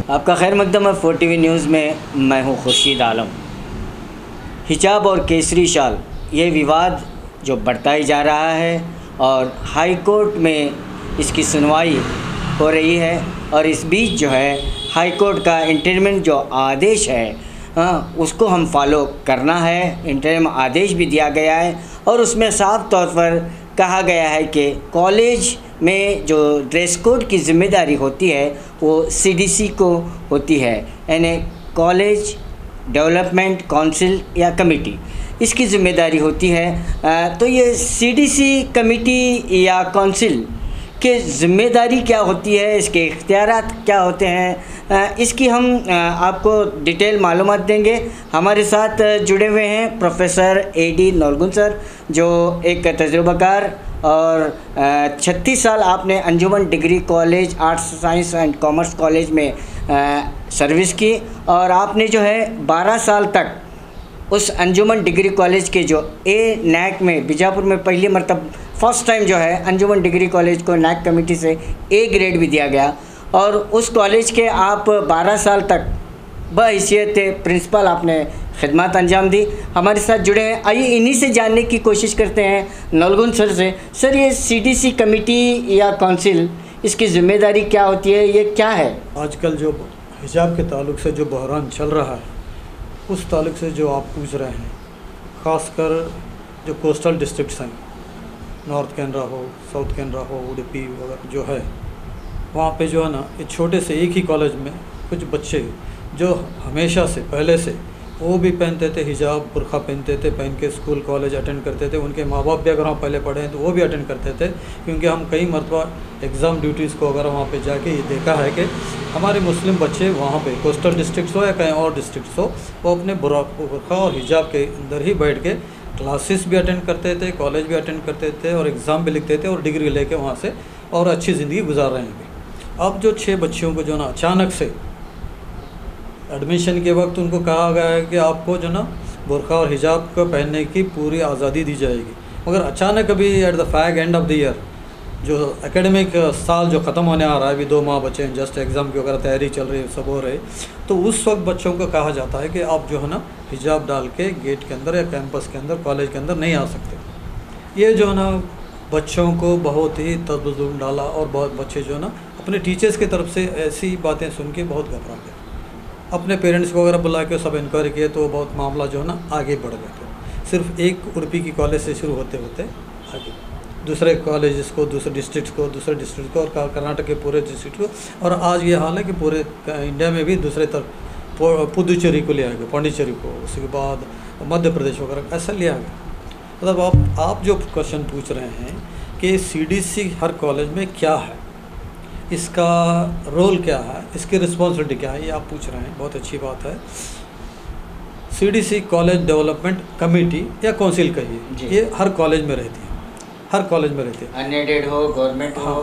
आपका खैर मकदम है 4TV न्यूज़ में। मैं हूं खुर्शीद आलम। हिजाब और केसरी शाल, ये विवाद जो बढ़ता ही जा रहा है और हाई कोर्ट में इसकी सुनवाई हो रही है और इस बीच जो है हाई कोर्ट का इंटरिम जो आदेश है उसको हम फॉलो करना है। इंटरिम आदेश भी दिया गया है और उसमें साफ तौर पर कहा गया है कि कॉलेज में जो ड्रेस कोड की ज़िम्मेदारी होती है वो CDC को होती है, यानी कॉलेज डेवलपमेंट काउंसिल या कमेटी, इसकी ज़िम्मेदारी होती है। तो ये CDC कमेटी या काउंसिल के ज़िम्मेदारी क्या होती है, इसके इख्तियारात क्या होते हैं, इसकी हम आपको डिटेल मालूमात देंगे। हमारे साथ जुड़े हुए हैं प्रोफेसर AD नोरगुन सर, जो एक तजुर्बाकार और 36 साल आपने Anjuman degree college arts science and commerce college में सर्विस की और आपने जो है 12 साल तक उस अंजुमन डिग्री कॉलेज के जो NAC में बीजापुर में पहली मरतब फर्स्ट टाइम जो है अंजुमन डिग्री कॉलेज को NAC कमेटी से A ग्रेड भी दिया गया और उस कॉलेज के आप 12 साल तक बहैसियत प्रिंसिपल आपने खिदमत अंजाम दी। हमारे साथ जुड़े हैं, आइए इन्हीं से जानने की कोशिश करते हैं नोरगुन सर से। सर, ये CDC कमेटी या काउंसिल, इसकी ज़िम्मेदारी क्या होती है, ये क्या है? आजकल जो हिजाब के ताल्लुक़ से जो बहरान चल रहा है उस ताल्लुक़ से जो आप पूछ रहे हैं, ख़ासकर जो कोस्टल डिस्ट्रिक्ट्स हैं, नॉर्थ कैनरा हो, साउथ कैनरा हो, उडुपी वगैरह जो है, वहाँ पे जो है ना एक छोटे से एक ही कॉलेज में कुछ बच्चे जो हमेशा से पहले से वो भी पहनते थे हिजाब, बुर्खा पहनते थे, पहन के स्कूल कॉलेज अटेंड करते थे। उनके माँ बाप भी अगर वहाँ पहले पढ़े हैं तो वो भी अटेंड करते थे, क्योंकि हम कई मरतबा एग्ज़ाम ड्यूटीज़ को अगर वहाँ पे जाके ये देखा है कि हमारे मुस्लिम बच्चे वहाँ पे कोस्टल डिस्ट्रिक्ट्स हो या कहीं और डिस्ट्रिक्ट्स हो, वो अपने बुर्खा और हिजाब के अंदर ही बैठ के क्लासेस भी अटेंड करते थे, कॉलेज भी अटेंड करते थे और एग्ज़ाम भी लिखते थे और डिग्री लेके वहाँ से और अच्छी ज़िंदगी गुजार रहे हैं। अब जो 6 बच्चियों को जो ना अचानक से एडमिशन के वक्त उनको कहा गया है कि आपको जो ना बुर्खा और हिजाब को पहनने की पूरी आज़ादी दी जाएगी, मगर अचानक अभी at the fag end of the year जो एकेडमिक साल जो ख़त्म होने आ रहा है, अभी 2 माह बचे हैं, जस्ट एग्ज़ाम की वगैरह तैयारी चल रही है, सब हो रही, तो उस वक्त बच्चों को कहा जाता है कि आप जो है ना हिजाब डाल के गेट के अंदर या कैंपस के अंदर, कॉलेज के अंदर नहीं आ सकते। ये जो है ना बच्चों को बहुत ही तज़ुल्म डाला और बहुत बच्चे जो है ना अपने टीचर्स की तरफ से ऐसी बातें सुन के बहुत घबरा गए। अपने पेरेंट्स को वगैरह बुला के सब इंक्वायरी किए तो बहुत मामला जो है ना आगे बढ़ गया। तो सिर्फ एक उडुपी की कॉलेज से शुरू होते होते आगे दूसरे कॉलेजेस को, दूसरे डिस्ट्रिक्ट को, दूसरे डिस्ट्रिक्ट को और कर्नाटक के पूरे डिस्ट्रिक्ट को, और आज ये हाल है कि पूरे इंडिया में भी दूसरे तरफ पुदुचेरी को लिया गया, पांडिचेरी को, उसके बाद मध्य प्रदेश वगैरह ऐसा लिया गया। मतलब आप जो क्वेश्चन पूछ रहे हैं कि CDC हर कॉलेज में क्या है, इसका रोल क्या है, इसकी रिस्पॉन्सिबिलिटी क्या है, ये आप पूछ रहे हैं, बहुत अच्छी बात है। CDC कॉलेज डेवलपमेंट कमेटी या काउंसिल कहिए, ये हर कॉलेज में रहती है, हर कॉलेज में रहती है, अनएडेड हो, गवर्नमेंट हो,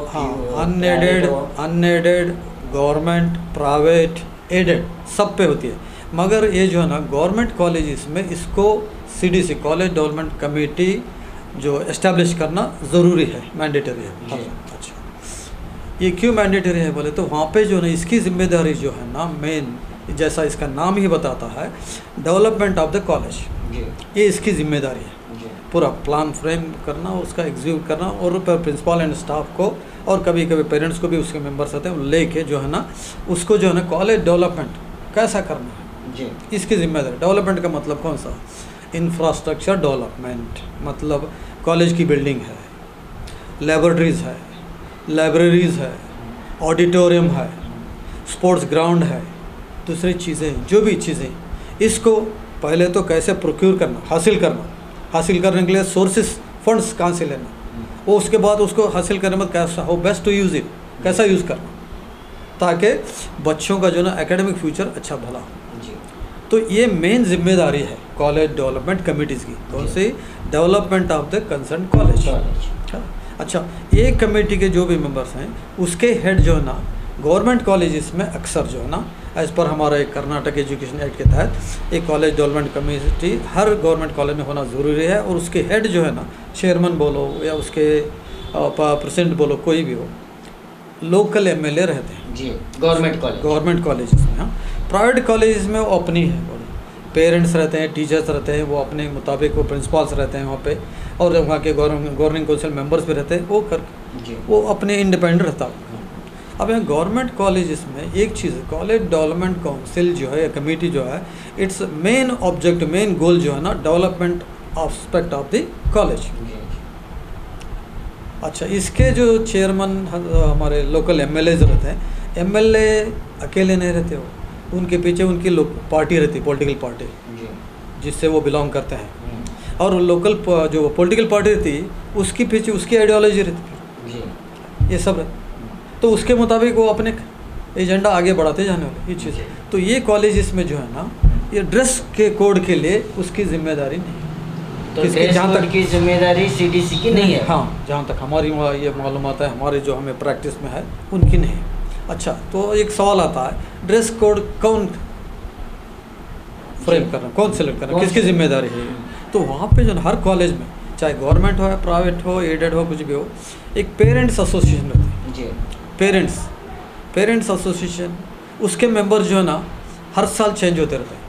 अनएडेड, गवर्नमेंट, प्राइवेट, एडेड, सब पे होती है। मगर ये जो है ना गवर्नमेंट कॉलेजेस में इसको CDC कॉलेज डेवलपमेंट कमेटी जो इस्टेब्लिश करना ज़रूरी है, मैंडेटरी है। अच्छा, ये क्यों मैंडेटरी है बोले तो वहाँ पे जो ना इसकी ज़िम्मेदारी जो है ना मेन, जैसा इसका नाम ही बताता है, डेवलपमेंट ऑफ द कॉलेज, ये इसकी ज़िम्मेदारी है। पूरा प्लान फ्रेम करना और उसका एग्जीक्यूट करना और प्रिंसिपल एंड स्टाफ को और कभी कभी पेरेंट्स को भी उसके मेंबर्स आते हैं, लेके जो है ना उसको जो है ना कॉलेज डेवलपमेंट कैसा करना है, इसकी जिम्मेदारी। डेवलपमेंट का मतलब कौन सा? इंफ्रास्ट्रक्चर डेवलपमेंट, मतलब कॉलेज की बिल्डिंग है, लेबोरेटरीज़ है, लाइब्रेरीज़ है, ऑडिटोरियम है, स्पोर्ट्स ग्राउंड है, दूसरी चीज़ें, जो भी चीज़ें, इसको पहले तो कैसे प्रोक्योर करना, हासिल करने के लिए सोर्सेस, फंड्स कहाँ से लेना, वो उसके बाद उसको हासिल करने में कैसा हो, बेस्ट टू यूज़ इट, कैसा यूज़ करना, ताकि बच्चों का जो ना एकेडमिक फ्यूचर अच्छा भला हो। तो ये मेन जिम्मेदारी है कॉलेज डेवलपमेंट कमेटीज़ की। कौन सी? Development of the concern college. अच्छा, ये कमेटी के जो भी मेंबर्स हैं उसके हेड जो है ना गवर्नमेंट कॉलेजेस में अक्सर जो है ना एज़ पर हमारा एक कर्नाटक एजुकेशन एक्ट के तहत एक कॉलेज डेवलपमेंट कमेटी हर गवर्नमेंट कॉलेज में होना ज़रूरी है, और उसके हेड जो है ना चेयरमैन बोलो या उसके प्रेसिडेंट बोलो, कोई भी हो, लोकल एमएलए रहते हैं जी, गवर्नमेंट कॉलेज में। हाँ, प्राइवेट कॉलेज में वो अपनी है, पेरेंट्स रहते हैं, टीचर्स रहते हैं, वो अपने मुताबिक वो प्रिंसिपल्स रहते हैं वहाँ पे, और वहाँ के गवर्निंग काउंसिल मेंबर्स भी रहते हैं, वो अपने इंडिपेंडेंट रहता है। अब यहाँ गवर्नमेंट कॉलेजेस में एक चीज़ है, कॉलेज डेवलपमेंट काउंसिल जो है या कमेटी जो है, it's main object, main goal जो है ना, development aspect of the college. अच्छा, इसके जो चेयरमैन हमारे लोकल एमएलए रहते हैं, एमएलए अकेले नहीं रहते, हो उनके पीछे उनकी पार्टी रहती है, पॉलिटिकल पार्टी जिससे वो बिलोंग करते हैं, और लोकल जो पॉलिटिकल पार्टी रहती है उसके पीछे उसकी आइडियोलॉजी रहती है, ये सब है। तो उसके मुताबिक वो अपने एजेंडा आगे बढ़ाते जाने वाले ये चीज़। तो ये कॉलेजेस में जो है ना, ये ड्रेस के कोड के लिए उसकी जिम्मेदारी नहीं है। तो जहाँ तक की जिम्मेदारी सीडीसी की नहीं है। हाँ, जहाँ तक हमारी ये मालूमात है, हमारे जो हमें प्रैक्टिस में है, उनकी नहीं है। अच्छा, तो एक सवाल आता है, ड्रेस कोड कौन फ्रेम करना, कौन सेलेक्ट करना, किसकी जिम्मेदारी है? तो वहाँ पे जो हर कॉलेज में, चाहे गवर्नमेंट हो या प्राइवेट हो, एडेड हो, कुछ भी हो, एक पेरेंट्स एसोसिएशन रहती है। पेरेंट्स एसोसिएशन, उसके मेंबर जो है ना हर साल चेंज होते रहते हैं।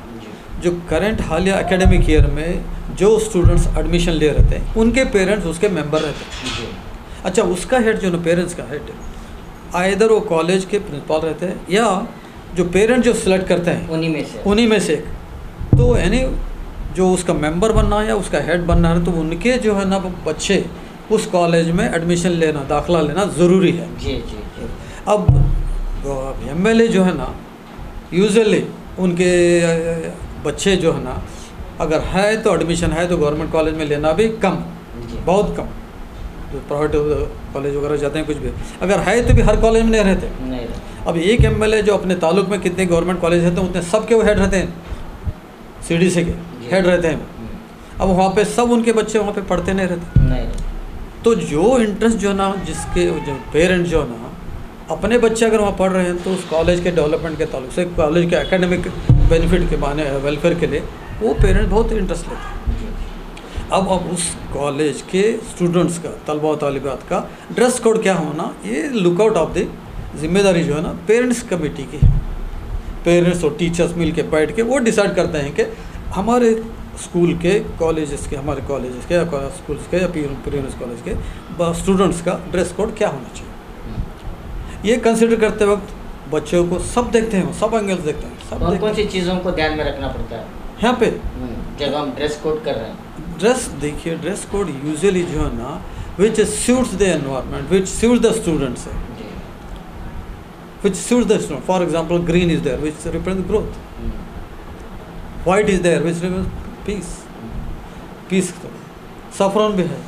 जो करंट हालिया एकेडमिक ईयर में जो स्टूडेंट्स एडमिशन ले रहते हैं, उनके पेरेंट्स उसके मेंबर रहते हैं। अच्छा, उसका हेड जो ना, पेरेंट्स का हेड, आइदर वो कॉलेज के प्रिंसिपल रहते हैं या जो पेरेंट जो सिलेक्ट करते हैं उन्हीं में से एक। तो यानी जो उसका मेंबर बनना है या उसका हेड बनना है, तो उनके जो है ना बच्चे उस कॉलेज में एडमिशन लेना, दाखिला लेना ज़रूरी है। जी। अब एमएलए जो है ना, यूजुअली उनके बच्चे जो है ना, अगर है तो एडमिशन है तो गवर्नमेंट कॉलेज में लेना भी कम, बहुत कम। जो प्राइवेट कॉलेज वगैरह जाते हैं कुछ भी, अगर है तो भी हर कॉलेज में नहीं रहते। अब एक एमएलए जो अपने ताल्लुक में कितने गवर्नमेंट कॉलेज रहते हैं, उतने सबके वो हेड रहते हैं, सीडीसी के हेड रहते हैं। अब वहाँ पे सब उनके बच्चे वहाँ पे पढ़ते नहीं रहते। तो जो इंटरेस्ट जो ना, जिसके जो पेरेंट्स जो ना अपने बच्चे अगर वहाँ पढ़ रहे हैं, तो उस कॉलेज के डेवलपमेंट के ताल्लुक से, कॉलेज के एकेडमिक बेनिफिट के माने वेलफेयर के लिए, वो पेरेंट्स बहुत इंटरेस्ट लेते हैं। अब उस कॉलेज के स्टूडेंट्स का, तलबा और तालिबात का ड्रेस कोड क्या होना, ये लुकआउट ऑफ द जिम्मेदारी जो है ना पेरेंट्स कमेटी की है। पेरेंट्स और टीचर्स मिल के बैठ के वो डिसाइड करते हैं कि हमारे स्कूल के, कॉलेजेस के, हमारे कॉलेजेस के या स्कूल्स के या प्रीमियस कॉलेज के स्टूडेंट्स का ड्रेस कोड क्या होना चाहिए। ये कंसिडर करते वक्त बच्चों को सब देखते हैं, सब एंगल्स देखते हैं। कौन सी चीज़ों को ध्यान में रखना पड़ता है यहाँ पे जब हम ड्रेस कोड कर रहे हैं? ड्रेस कोड यूजुअली जो है ना, which suits the environment, which suits the students, which suits the student. For example, green is there, which represents growth. White is there, which represents peace. Saffron भी है,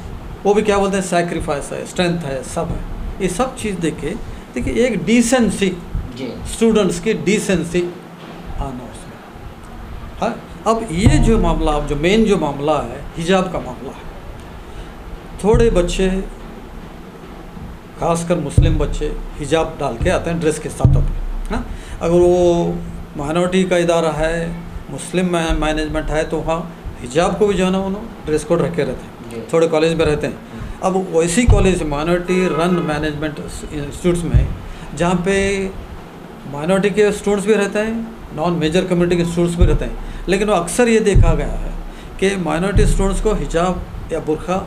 वो भी क्या बोलते हैं, सैक्रिफाइस है, स्ट्रेंथ है, सब है। ये सब चीज़ देखिए एक डिसेंसी, स्टूडेंट्स की डिसेंसी आना उसमें। हाँ, अब ये जो मामला, अब जो मेन जो मामला है, हिजाब का मामला है। थोड़े बच्चे, खासकर मुस्लिम बच्चे, हिजाब डाल के आते हैं ड्रेस के साथ अपने। हाँ, अगर वो माइनॉरिटी का इदारा है, मुस्लिम मैनेजमेंट है, तो वहाँ हिजाब को भी जो है ना उन्होंने ड्रेस कोड रखे रहते हैं, थोड़े कॉलेज में रहते हैं। अब वैसी college minority run management institutes में, जहाँ पे माइनॉरिटी के स्टूडेंट्स भी रहते हैं, नॉन मेजर कम्युनिटी के स्टूडेंट्स भी रहते हैं, लेकिन वो अक्सर ये देखा गया है कि माइनॉरिटी स्टूडेंट्स को हिजाब या बुर्का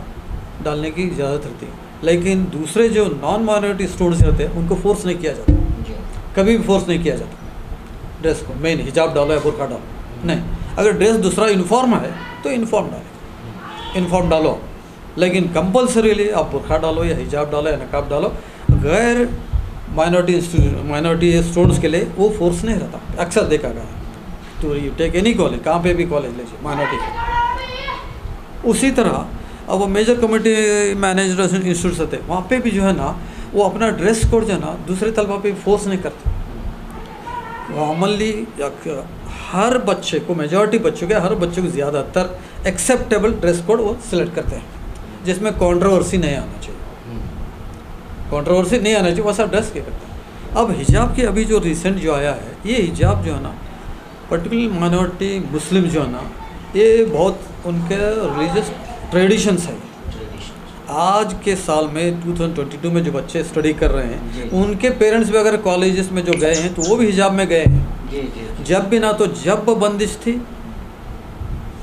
डालने की इजाज़त रहती है, लेकिन दूसरे जो नॉन माइनॉरिटी स्टूडेंट्स रहते हैं उनको फोर्स नहीं किया जाता, कभी भी फोर्स नहीं किया जाता ड्रेस को, मेन हिजाब डालो या बुर्का डालो नहीं। अगर ड्रेस दूसरा यूनिफॉर्म है तो यूनिफॉर्म डालो, लेकिन कंपल्सरीली आप बुर्का डालो या हिजाब डालो या नकाब डालो। गैर माइनॉरिटी स्टूडेंट्स के लिए वो फोर्स नहीं रहता, अक्सर देखा गया। तो यू टेक एनी कॉलेज, कहाँ पे भी कॉलेज लीजिए माइनॉरिटी के। उसी तरह अब वो मेजर कम्युनिटी मैनेज्ड इंस्टीट्यूट्स होते हैं, वहाँ पे भी जो है ना वो अपना ड्रेस कोड जो है ना दूसरे तलबा पे फोर्स नहीं करते। कॉमनली हर बच्चे को, मेजॉरिटी बच्चों के, हर बच्चे को ज़्यादातर एक्सेप्टेबल ड्रेस कोड वो सिलेक्ट करते हैं, जिसमें कंट्रोवर्सी नहीं आना चाहिए, कंट्रोवर्सी नहीं आना चाहिए, वैसा ड्रेस के करते हैं। अब हिजाब की अभी जो रिसेंट जो आया है, ये हिजाब जो है ना पर्टिकुलर माइनॉरिटी मुस्लिम जो है ना, ये बहुत उनके रिलीजियस ट्रेडिशंस है। आज के साल में 2022 में जो बच्चे स्टडी कर रहे हैं जी। उनके पेरेंट्स भी अगर कॉलेजेस में जो गए हैं तो वो भी हिजाब में गए हैं। जी जी जब भी ना तो जब बंदिश थी,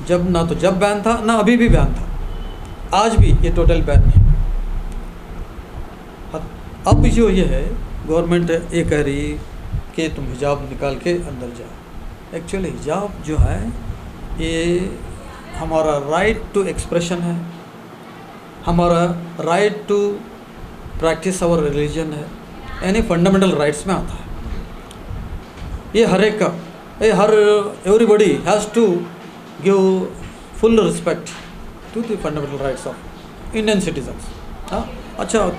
जब ना तो जब बैन था, ना अभी भी बैन था, आज भी ये टोटल बैन है। अब जो ये है गवर्नमेंट ये कह रही कि तुम हिजाब निकाल के अंदर जाओ। एक्चुअली हिजाब जो है ये हमारा राइट टू एक्सप्रेशन है, हमारा right to practise our religion है, यानी फंडामेंटल राइट्स में आता है। ये हर एक का, ये हर everybody has to give full respect to the fundamental rights of Indian citizens. हाँ, अच्छा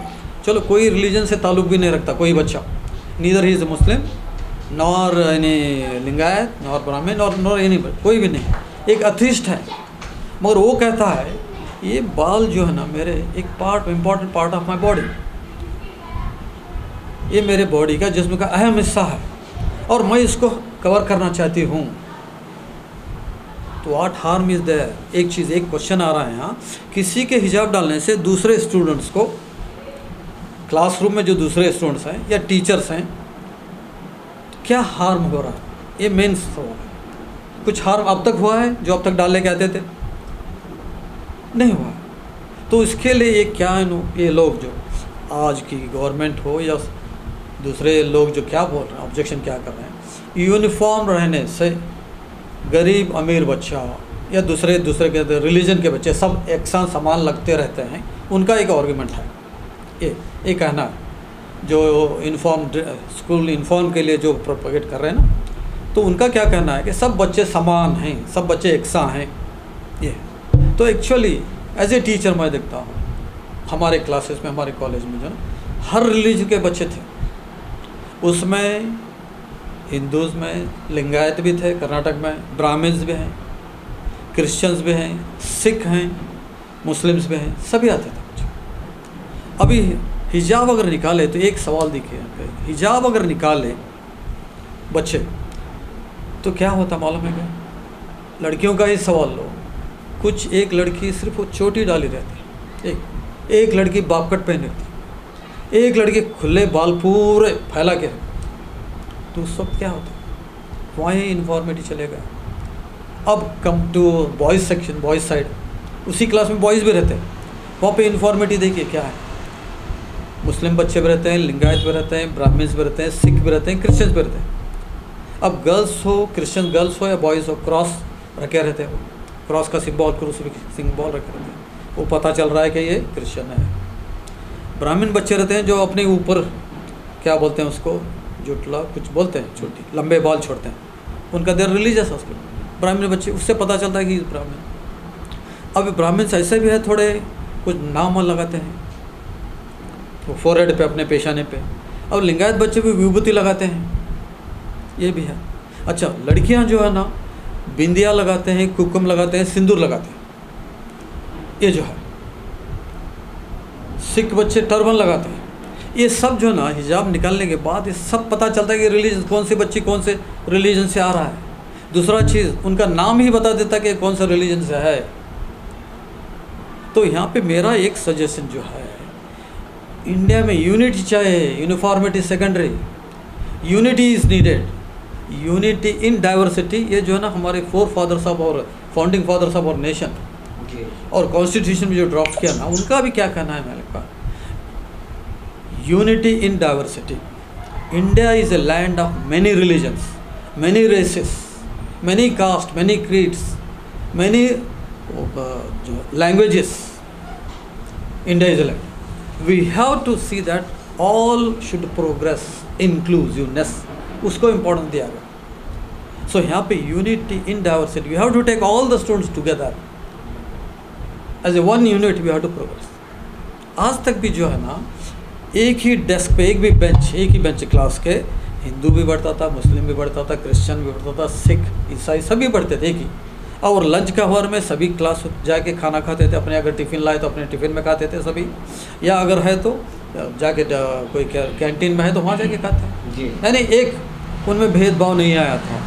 चलो, कोई रिलीजन से ताल्लुक़ भी नहीं रखता कोई बच्चा, neither he is Muslim nor यानी लिंगायत नॉर ब्राह्मण और नॉर एनी, कोई भी नहीं, एक अथिस्ट है, मगर वो कहता है ये बाल जो है ना मेरे एक part, important part of my body, ये मेरे बॉडी का जिस्म का अहम हिस्सा है और मैं इसको कवर करना चाहती हूँ। तो व्हाट हार्म इज़ देयर? एक चीज़, एक क्वेश्चन आ रहा है यहाँ, किसी के हिजाब डालने से दूसरे स्टूडेंट्स को, क्लासरूम में जो दूसरे स्टूडेंट्स हैं या टीचर्स हैं, क्या हार्म हो रहा है? ये मेन सवाल है। कुछ हार्म अब तक हुआ है जो अब तक डालने के आते थे? नहीं हुआ। तो इसके लिए ये क्या है, ये लोग जो आज की गवर्नमेंट हो या दूसरे लोग जो क्या बोल रहे हैं, ऑब्जेक्शन क्या कर रहे हैं, यूनिफॉर्म रहने से गरीब अमीर बच्चा या दूसरे के रिलीजन के बच्चे सब एक साथ समान लगते रहते हैं, उनका एक आर्गूमेंट है। ये कहना है जो इन्फॉर्म स्कूल इन्फॉर्म के लिए जो प्रोपेगेट कर रहे हैं ना, तो उनका क्या कहना है कि सब बच्चे समान हैं, सब बच्चे एक सा हैं। ये तो एक्चुअली एज ए टीचर मैं देखता हूँ हमारे क्लासेस में, हमारे कॉलेज में जो ना हर रिलीजन के बच्चे थे, उसमें हिंदूज़ में लिंगायत भी थे, कर्नाटक में ब्राह्मण्स भी हैं, क्रिश्चियंस भी हैं, सिख हैं, मुस्लिम्स भी हैं, सभी आते थे बच्चे। अभी हिजाब अगर निकाले तो एक सवाल देखिए, हिजाब अगर निकाले बच्चे तो क्या होता मालूम है क्या? लड़कियों का ही सवाल लो, कुछ एक लड़की सिर्फ वो चोटी डाली रहती है, एक लड़की बापकट पहनी रहती है, एक लड़की खुले बाल पूरे फैला के, तो उस वक्त क्या होता? वहीं इन्फॉर्मेटिव चलेगा। अब come to boys section, boys side, उसी क्लास में बॉयज़ भी रहते हैं, वहाँ पे इन्फॉर्मेटिव देखिए क्या है, मुस्लिम बच्चे भी रहते हैं, लिंगायत भी रहते हैं, ब्राह्मण्स भी रहते हैं, सिख भी रहते हैं, क्रिश्चियंस भी रहते हैं। अब गर्ल्स हो, क्रिश्चियन गर्ल्स हो या बॉयज़ हो, क्रॉस रखे रहते हैं, क्रॉस का सिंबल, सिंबल रखे रहते हैं, वो पता चल रहा है कि ये क्रिश्चियन है। ब्राह्मण बच्चे रहते हैं जो अपने ऊपर क्या बोलते हैं उसको, जुटला कुछ बोलते हैं, छोटी लंबे बाल छोड़ते हैं, उनका देर रिलीजियस है उसके। ब्राह्मण बच्चे, उससे पता चलता है कि ब्राह्मण। अब ब्राह्मण ऐसे भी है, थोड़े कुछ नाम लगाते हैं तो फोरहेड पे, अपने पेशाने पे। अब लिंगायत बच्चे भी विभूति लगाते हैं, ये भी है। अच्छा, लड़कियां जो है ना बिंदिया लगाते हैं, कुकुम लगाते हैं, सिंदूर लगाते हैं, ये जो है। सिख बच्चे टर्बन लगाते हैं। ये सब जो ना हिजाब निकालने के बाद ये सब पता चलता है कि रिलीजन, कौन सी बच्ची कौन से रिलीजन से आ रहा है। दूसरा चीज़, उनका नाम ही बता देता कि कौन सा रिलीजन से है। तो यहाँ पे मेरा एक सजेशन जो है, इंडिया में यूनिटी चाहिए, uniformity secondary, unity is needed, unity in diversity. ये जो है ना हमारे फोर फादर्स ऑफ और फाउंडिंग फादर्स ऑफ और नेशन और कॉन्स्टिट्यूशन में जो ड्राफ्ट किया ना, उनका भी क्या कहना है मेरे का, unity in diversity. India is a land of many religions, many races, many caste, many creeds, many languages. India is a land, we have to see that all should progress, inclusiveness, उसको importance दिया गया। So यहाँ पे unity in diversity, we have to take all the students together as a one unit, we have to progress. आज तक भी जो है ना एक ही डेस्क पे, एक ही बेंच क्लास के हिंदू भी बढ़ता था, मुस्लिम भी बढ़ता था, क्रिश्चियन भी बढ़ता था, सिख ईसाई सभी बढ़ते थे एक ही। और लंच का आवर में सभी क्लास जाके खाना खाते थे, अपने अगर टिफ़िन लाए तो अपने टिफ़िन में खाते थे सभी, या अगर है तो जाके कोई कैंटीन में है तो वहाँ जाके खाते हैं, यानी एक उनमें भेदभाव नहीं आया था।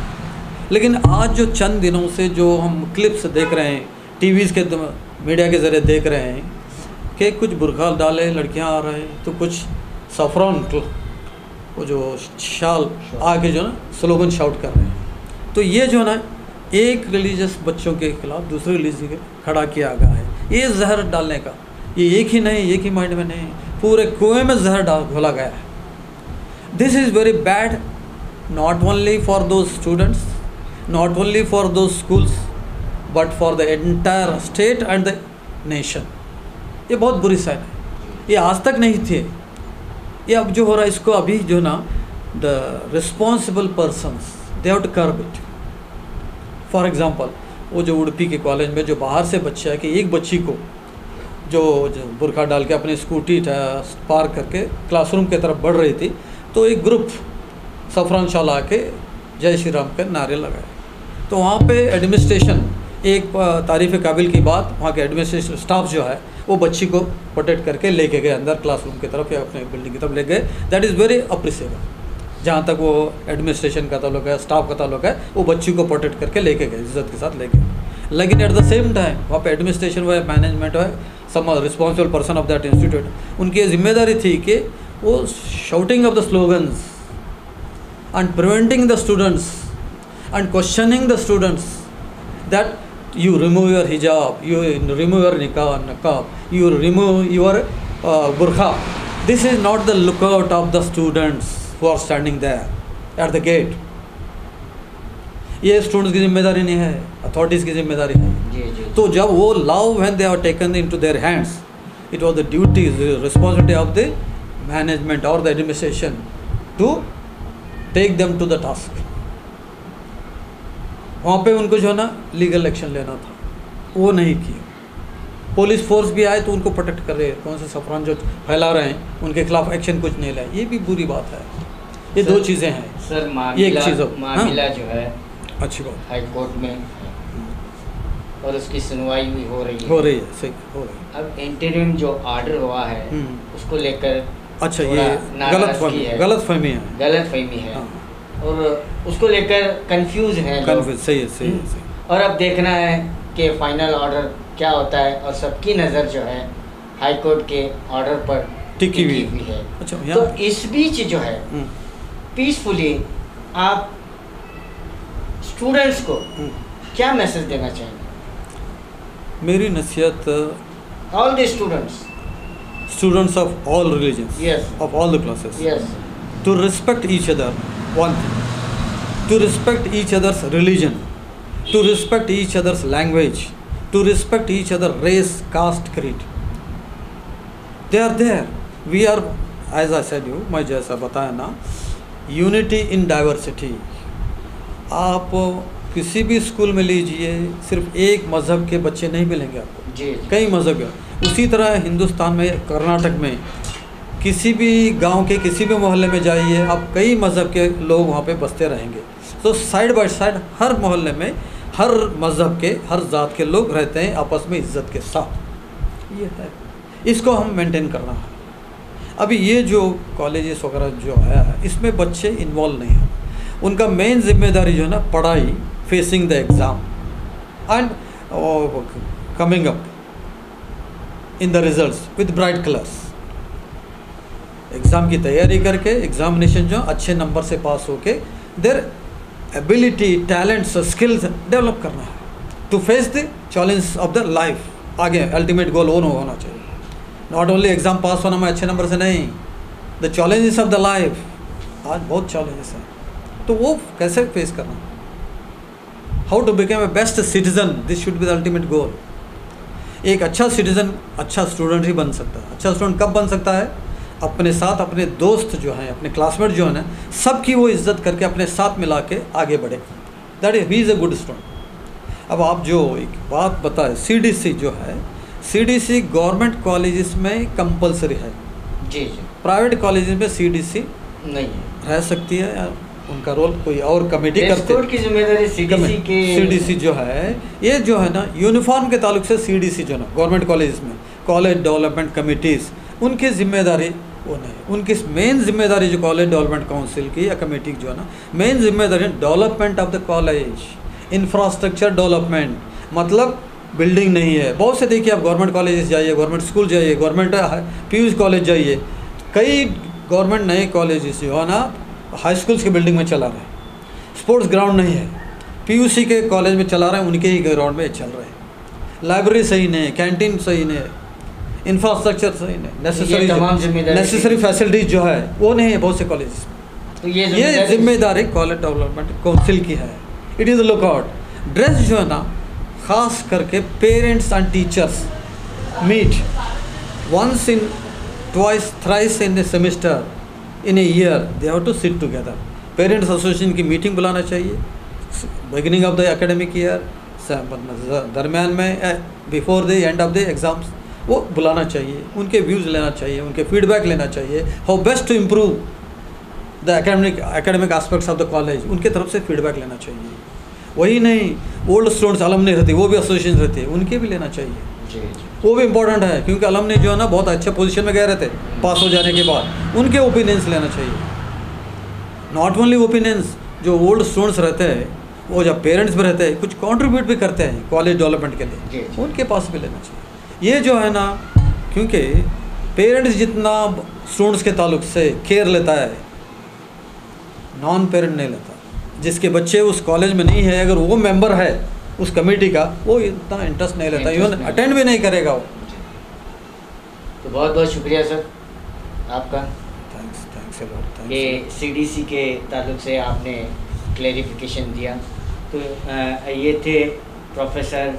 लेकिन आज जो चंद दिनों से जो हम क्लिप्स देख रहे हैं, टीवीज़ के मीडिया के ज़रिए देख रहे हैं, कि कुछ बुर्का डाले लड़कियां आ रहे हैं, तो कुछ सफरान वो जो शाल आगे जो ना स्लोगन शाउट कर रहे हैं। तो ये जो ना एक रिलीजियस बच्चों के खिलाफ दूसरे रिलीजियस के खड़ा किया गया है। ये जहर डालने का, ये एक ही नहीं, एक ही माइंड में नहीं, पूरे कुएं में जहर डाल घोला गया है। This is very bad, not only for those students, not only for those schools, but for the entire state and the nation. ये बहुत बुरी साइन है, ये आज तक नहीं थे, ये अब जो हो रहा है इसको अभी जो ना the responsible persons they have to curb it. For example वो जो उड़पी के कॉलेज में जो बाहर से बच्चा है कि एक बच्ची को जो बुर्का डाल के अपनी स्कूटी पार करके क्लासरूम की तरफ बढ़ रही थी, तो एक ग्रुप सफरान शाल आके जय श्री राम के नारे लगाए। तो वहाँ पे एडमिनिस्ट्रेशन, एक तारीफ़ काबिल की बात, वहाँ के एडमिनिस्ट्रेशन स्टाफ जो है वो बच्ची को प्रोटेक्ट करके लेके गए अंदर क्लासरूम की तरफ या अपने बिल्डिंग की तरफ ले गए। That is very appreciable. जहाँ तक वो एडमिनिस्ट्रेशन का ताल्लुक है, स्टाफ का ताल्लुक है, वो बच्ची को प्रोटेक्ट करके लेके गए, इज्जत के साथ लेके। लेकिन एट द सेम टाइम वहाँ पे एडमिनिस्ट्रेशन व मैनेजमेंट है, some responsible person of that institute, उनकी जिम्मेदारी थी कि वो shouting of the slogans and preventing the students and questioning the students that you remove your hijab, you remove your niqab, you remove your burqa. This is not the lookout of the students who are standing there at the gate. ये students की जिम्मेदारी नहीं है, authorities की जिम्मेदारी है। तो जब वो law when they are taken into their hands, it was the duty, responsibility of the management और the administration to take them to the task. वहाँ पे उनको जो है ना लीगल एक्शन लेना था, वो नहीं किया। पुलिस फोर्स भी आए तो उनको प्रोटेक्ट कर रहे हैं, कौन से सफरान जो फैला रहे हैं उनके खिलाफ एक्शन कुछ नहीं लाए, ये भी बुरी बात है। ये दो चीज़ें हैं सर। ये एक चीज़ मामला जो है अच्छी बात हाई कोर्ट में और उसकी सुनवाई भी हो रही है, सही हो रही है। अब इंटरिम जो ऑर्डर हुआ है उसको लेकर अच्छा ये गलतफहमी है और उसको लेकर कंफ्यूज है लोग। सही है। और अब देखना है कि फाइनल ऑर्डर क्या होता है, और सबकी नज़र जो है हाई कोर्ट के ऑर्डर पर टिकी हुई है। अच्छा, तो इस बीच जो है पीसफुली आप स्टूडेंट्स को क्या मैसेज देना चाहेंगे? मेरी नसीहत all the students of all religions, of all the classes, to respect each other, one thing, to respect each other's religion, to respect each other's language, to respect each other race, caste, creed. They are there. We are, as I said you, मैं जैसा बताया ना, unity in diversity. आप किसी भी school में लीजिए, सिर्फ एक मज़हब के बच्चे नहीं मिलेंगे आपको, कई मज़हब है। उसी तरह हिंदुस्तान में, कर्नाटक में किसी भी गांव के किसी भी मोहल्ले में जाइए, आप कई मज़हब के लोग वहाँ पे बसते रहेंगे। तो साइड बाय साइड हर मोहल्ले में हर मज़हब के, हर ज़ात के लोग रहते हैं आपस में इज़्ज़त के साथ। ये है, इसको हम मेंटेन करना है। अभी ये जो कॉलेजेस वगैरह जो है इसमें बच्चे इन्वॉल्व नहीं हैं। उनका मेन जिम्मेदारी जो है ना पढ़ाई, facing the exam and coming up in the results with bright colours. Exam की तैयारी करके एग्जामिनेशन जो अच्छे नंबर से पास होके their ability, talents, skills develop करना है to face the challenge of the life. आगे अल्टीमेट गोल वो होना चाहिए, नॉट ओनली एग्ज़ाम पास होना में अच्छे नंबर से नहीं, the challenges of the life. आज बहुत चैलेंजेस हैं, तो वो कैसे फेस करना, how to become a best citizen, this should be the ultimate goal. एक अच्छा सिटीज़न अच्छा स्टूडेंट ही बन सकता है। अच्छा स्टूडेंट कब बन सकता है? अपने साथ अपने दोस्त जो हैं, अपने क्लासमेट जो हैं, सबकी वो इज़्ज़त करके अपने साथ मिला के आगे बढ़े, that is he is a good student. अब आप जो एक बात बताए, CDC जो है, CDC गवर्नमेंट कॉलेजेस में कंपलसरी है जी। प्राइवेट कॉलेजेस में CDC नहीं है, रह सकती है, या उनका रोल कोई और कमेटी करती है। की जिम्मेदारी CDC जो है, ये जो है ना यूनिफॉर्म के ताल्लुक से CDC जो है ना गवर्नमेंट कॉलेजेस में, कॉलेज डेवलपमेंट कमिटीज़, उनकी जिम्मेदारी वो नहीं। उनकी मेन जिम्मेदारी जो कॉलेज डेवलपमेंट काउंसिल की या कमेटी जो है ना, मेन जिम्मेदारी development of the college, infrastructure development, मतलब बिल्डिंग नहीं है। बहुत से देखिए, आप गवर्नमेंट कॉलेजेस जाइए, गवर्नमेंट स्कूल जाइए, गवर्नमेंट पीयूष कॉलेज जाइए, कई गवर्नमेंट नए कॉलेजेस जो है ना हाई स्कूल्स के बिल्डिंग में चला रहे हैं। स्पोर्ट्स ग्राउंड नहीं है, पीयूसी के कॉलेज में चला रहे हैं, उनके ही ग्राउंड में चल रहे हैं। लाइब्रेरी सही नहीं है, कैंटीन सही नहीं है, इंफ्रास्ट्रक्चर सही नहीं, नेसेसरी फैसिलिटीज़ जो है वो नहीं है बहुत से कॉलेजेस में। तो ये जिम्मेदारी कॉलेज डेवलपमेंट काउंसिल की है। It is lookout. ड्रेस जो है ना, खास करके parents and teachers meet once in twice thrice in a semester in a year, they have to sit together. Parents association की मीटिंग बुलाना चाहिए beginning of the academic year, दरमियान में, before the end of the exams, वो बुलाना चाहिए, उनके views लेना चाहिए, उनके फीडबैक लेना चाहिए, how best to improve the academic aspects of the college, उनके तरफ से फीडबैक लेना चाहिए। वही नहीं, ओल्ड स्टूडेंट्स अलमनी रहती है, वो भी एसोसिएशन रहती है, उनके भी लेना चाहिए। वो भी इम्पोर्टेंट है, क्योंकि अलमनी जो है ना बहुत अच्छे पोजीशन में गए रहते पास हो जाने के बाद, उनके ओपिनियंस लेना चाहिए। नॉट ओनली ओपिनियंस, जो ओल्ड स्टूडेंट्स रहते हैं, वो जब पेरेंट्स भी रहते हैं, कुछ कंट्रीब्यूट भी करते हैं कॉलेज डेवलपमेंट के लिए, उनके पास भी लेना चाहिए। ये जो है ना, क्योंकि पेरेंट्स जितना स्टूडेंट्स के ताल्लुक से केयर लेता है, नॉन पेरेंट नहीं लेता। जिसके बच्चे उस कॉलेज में नहीं है, अगर वो मेंबर है उस कमेटी का, वो इतना इंटरेस्ट नहीं लेता, इवन अटेंड भी नहीं करेगा वो। तो बहुत बहुत शुक्रिया सर आपका। Thanks a lot. ये सीडीसी के ताल्लुक से आपने क्लेरिफिकेशन दिया। तो ये थे प्रोफेसर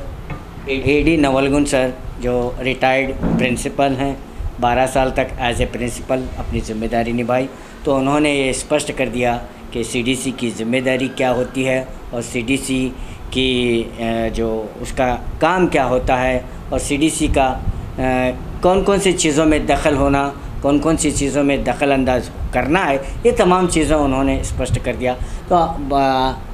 एडी नवलगुन सर, जो रिटायर्ड प्रिंसिपल हैं, 12 साल तक एज ए प्रिंसिपल अपनी ज़िम्मेदारी निभाई। तो उन्होंने ये स्पष्ट कर दिया कि सीडीसी की ज़िम्मेदारी क्या होती है और सीडीसी की जो उसका काम क्या होता है, और सीडीसी का कौन कौन सी चीज़ों में दखल होना, कौन कौन सी चीज़ों में दखल अंदाज करना है, ये तमाम चीज़ें उन्होंने स्पष्ट कर दिया। तो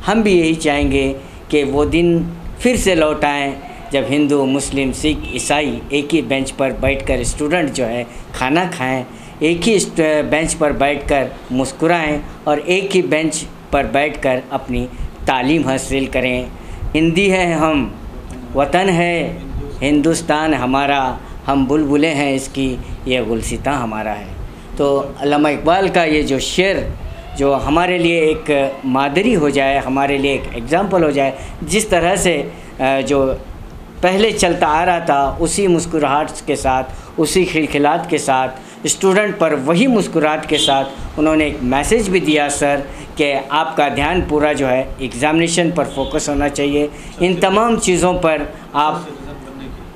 हम भी यही चाहेंगे कि वो दिन फिर से लौट आएँ जब हिंदू, मुस्लिम, सिख, ईसाई एक ही बेंच पर बैठकर स्टूडेंट जो है खाना खाएं, एक ही बेंच पर बैठकर मुस्कुराएं और एक ही बेंच पर बैठकर अपनी तालीम हासिल करें। हिंदी है हम, वतन है हिंदुस्तान हमारा, हम बुलबुलें हैं इसकी, ये गुलसितां हमारा है। तो अल्लामा इकबाल का ये जो शेर जो हमारे लिए एक मादरी हो जाए, हमारे लिए एक एग्ज़ाम्पल हो जाए, जिस तरह से जो पहले चलता आ रहा था, उसी मुस्कुराहट के साथ, उसी खिलखिलाहट के साथ, स्टूडेंट पर वही मुस्कुराहट के साथ उन्होंने एक मैसेज भी दिया सर कि आपका ध्यान पूरा जो है एग्ज़ामिनेशन पर फोकस होना चाहिए। इन तमाम चीज़ों पर आप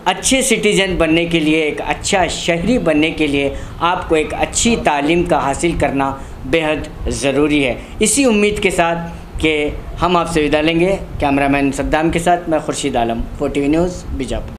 अच्छे सिटीज़न बनने के लिए, एक अच्छा शहरी बनने के लिए आपको एक अच्छी तालीम का हासिल करना बेहद ज़रूरी है। इसी उम्मीद के साथ कि हम आपसे विदा लेंगे। कैमरामैन सद्दाम के साथ मैं खुर्शीद आलम, 4TV न्यूज़, बीजापुर।